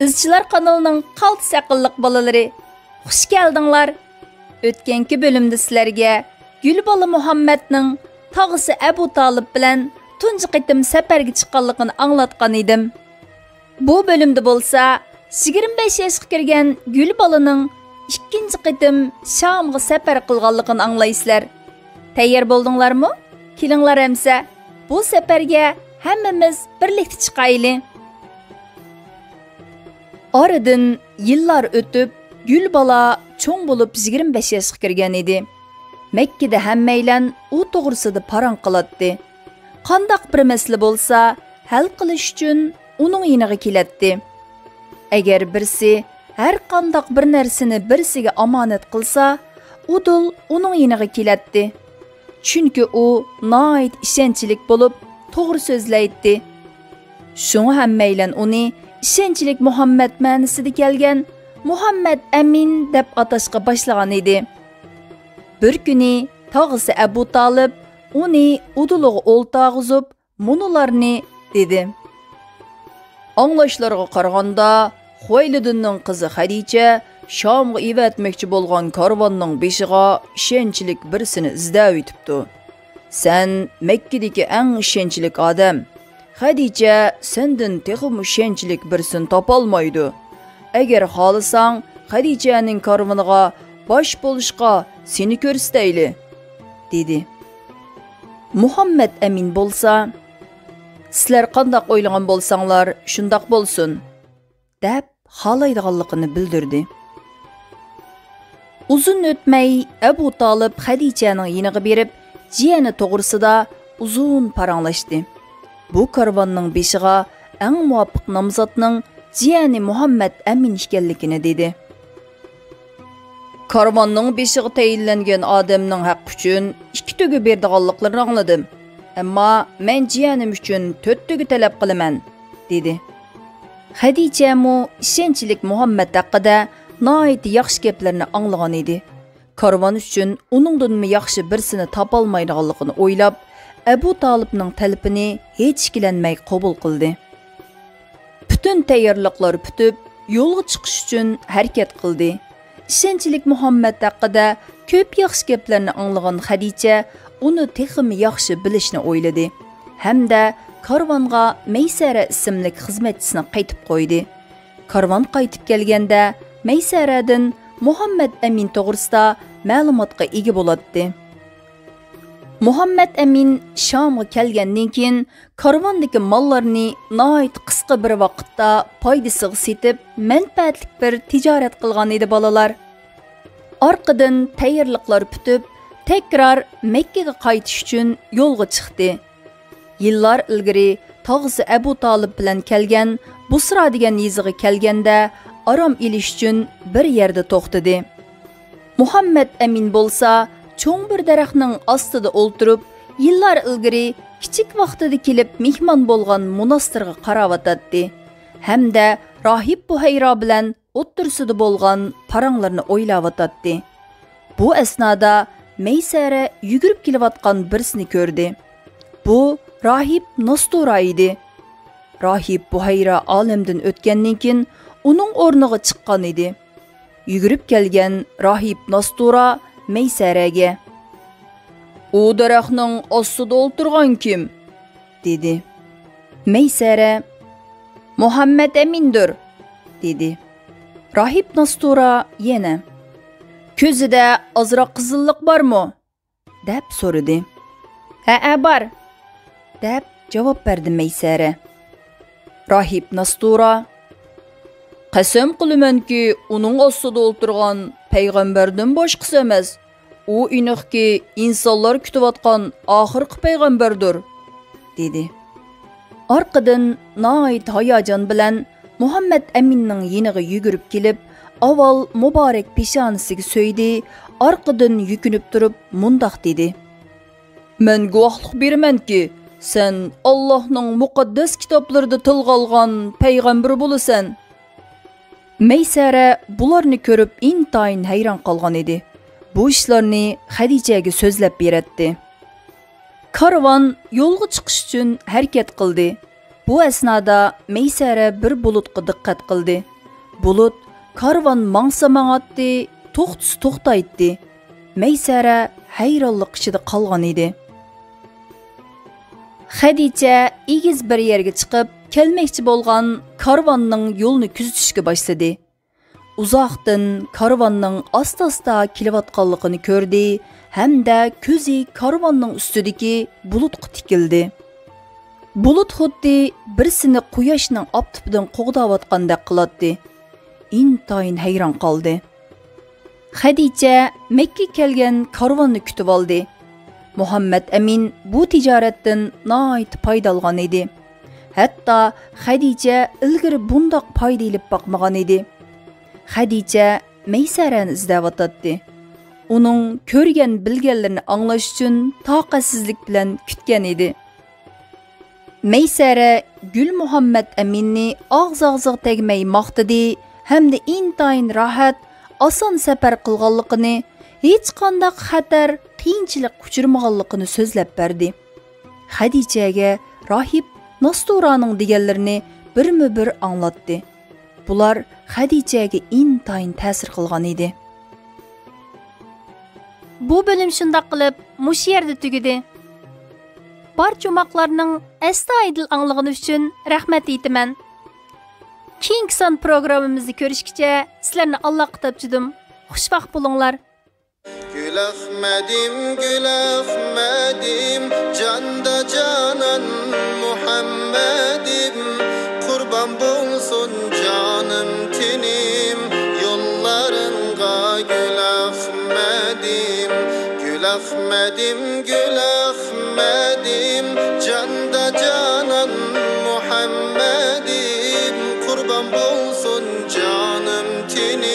İzchilar kanalının qaltis aqlliq bolalari, xush keldinglar. O'tganki bölümde sizlarga Gulbola Muhammadning tog'isi Abu Talib bilan tunji qitim safarga chiqqanligini anglatgan edim. Bu bölümde bo'lsa 25 yoshga kirgan Gulbolaning ikkinchi qitim Shamga safar qilganligini anglaysizlar. Tayyor bo'ldinglarmi? Kelinglar hamsa bu safarga hammamiz birlikda chiqaylik. Aradan yıllar ötüp Gulbola çoğ bulup 25 yaşga kirgan edi. Mekke'de hemmeylen u to'g'risida parang qilatdi. Qandaq bir masala bo'lsa, hal qilish uchun uning yiniga kelatdi. Agar birsi har qandaq bir narsani birsiga omonat qilsa, u dul uning yiniga kelatdi. Chunki u noit ishonchlik bo'lib, to'g'ri so'zlaydi. Shunga hemmeylen uni ishonchlik Muhammad ma'nosida kelgan Muhammad Amin deb atashga boshlagan edi. Bir kuni tog'isi Abu Talib uni uduluga o'ltag'izib, munularni dedi. Anglashlarga qaraganda, Xuvaylidning qizi Xadicha Shamga evatmoqchi bo'lgan karvonning beshiga ishonchlik birsini izlab o'tibdi. Sen Mekkadagi eng ishonchlik odam. Xadicha sendan texim ishonchlik birsin topolmaydi. Agar xohlasang, Xadichaning karvoniga bosh bo'lishga seni ko'rsatayli, dedi. Muhammad Amin bo'lsa, sizlar qandoq o'ylagan bo'lsanglar, shundoq bo'lsin, deb xohlaydiganligini bildirdi. Uzun o'tmay Abu Talib Xadichaning yiniga berib, jiyani to'g'risida uzun paranglashdi. Bu karvonning beshiga eng muvofiq nomzodning jiyani Muhammad Amin ekanligini dedi. Karvonning beshiga tayinlangan odamning haqqi uchun 2 tugi berdiganliklarini angladim. Ammo men jiyanim uchun 4 tugi talab qilaman, dedi. Xadicha mu ishonchlik Muhammad haqida noit yaxshi gaplarni anglagan edi. Karvon uchun uningdan yaxshi birsini topolmaydiganligini o'ylab, Abu Talibning talabini hech ikkilanmay qabul qildi. Bütün tayyorliqlar bitib, yo'lga chiqish uchun harakat qildi. Ishonchlik Muhammad haqida ko'p yaxshi gaplarni anglagan Xadicha uni texmi yaxshi bilishni o'yladi. Hamda karvonga Maysara ismli xizmatchisini qaytib qo'ydi. Karvon qaytib kelganda Maysaradan Muhammad Amin to'g'risida ma'lumotga ega bo'ladi. Muhammad Amin Shamga kelgandan keyin karvondagi mollarni noit qisqa bir vaqtda foydasiga setib, manfaatli bir tijorat qilgan edi bolalar. Orqadan tayyorliqlar bitib, tekrar Mekkaga qaytish uchun yo'lga chiqdi. Yillar ilgari tog'isi Abu Talib bilan kelgan Busra degan yeziga kelganda aram ilish uchun bir yerda to'xtadi. Muhammad Amin bo'lsa cho'ng bir daraxtning ostida o'ltirib, yillar ilgari kichik vaqtida kelib mehmon bo'lgan monastirga qarab o'tadi. Hamda rohib Buhayro bilan o'ttirsida bo'lgan paranglarni o'ylab o'tadi. Bu asnoda Maysara yugurib kelayotgan birsini ko'rdi. Bu rohib Nastura edi. Rohib Buhayro olamdan o'tgandan keyin uning o'rniga chiqqan edi. Yugurib kelgan rohib Nastura Maysaraga: "U daraxtning ostida o'ltirgan kim?" dedi. Maysara: "Muhammad Amindir", dedi. Rohib Nastura yana: "Ko'zida ozroq qizillik bormi?" deb so'radi. "Ha, bor", deb javob berdi Maysara. Rohib Nastura: "Qasam qilamanki, uning ostida o'ltirgan payg'ambardan boshqasi emas. U aniqki insonlar kutayotgan oxirgi payg'ambardir", dedi. Orqadan noit hayajon bilan Muhammad Aminning yeniga yugurib kelib, avval muborak peshonasiga so'ydi, orqadan yukinib turib mundoq dedi: "Men guvohlik beramanki, sen Allohning muqaddas kitoblarida tilga olgan payg'ambar bo'lasan." Maysara bularni ko'rib intayin hayron qolgan edi. Bu ishlarni Xadichaga so'zlab beradi. Karvon yo'lga chiqish uchun harakat qildi. Bu asnoda Maysara bir bulutga diqqat qildi. Bulut karvan mangsa mаңатты, to'xtisi to'xtaytdi. Maysara hayronlik ichida qolgan edi. Xadicha egiz bir yerga chiqib, kelmoqchi bo'lgan karvanning yo'lini kuzatishga boshladi. Uzoqdan karvanning asta-asta kelayotganligini ko'rdi hamda ko'zi karvanning ustidagi bulutga tikildi. Bulut xuddi birsini quyoshning optipidan qo'g'dayotgandek qiladi. Intayin hayron qoldi. Xadicha Makka kelgan karvonni kutib oldi. Muhammad Amin bu tijoratdan nihoyat foyda olgan edi. Hatto Xadicha ilgari bundoq foyda olib boqmagan edi. Xadicha Maysarani izlayotdi. Uning ko'rgan bilganlarini anglash uchun toqatsizlik bilan kutgan edi. Maysara Gul Muhammad Aminni og'z-og'ziga tegmay maqtadi hamda intayin rohat, oson safar qilganligini, hech qanday xatar, qiyinchilik uchirmaganligini so'zlab berdi. Xadichaga rohib Nosturaning deganlarini birma-bir anglatdi. Bular Xadichaga intayin ta'sir qilgan edi. Bu bölüm shundoq qilib mush yerda tugadi. Barcha umaqlarning astoydil anglagani uchun rahmat aytaman. Keyingi son programmamizni ko'rishgacha sizlarni Allohga topchidim. Xushvaqt bo'linglar. Gül Ahmedim, canda canan Muhammedim, kurban bulsun canım tenim, yollarınga Gül Ahmedim, Gül Ahmedim, Gül Ahmedim, canda canan Muhammedim, kurban bulsun canım tenim.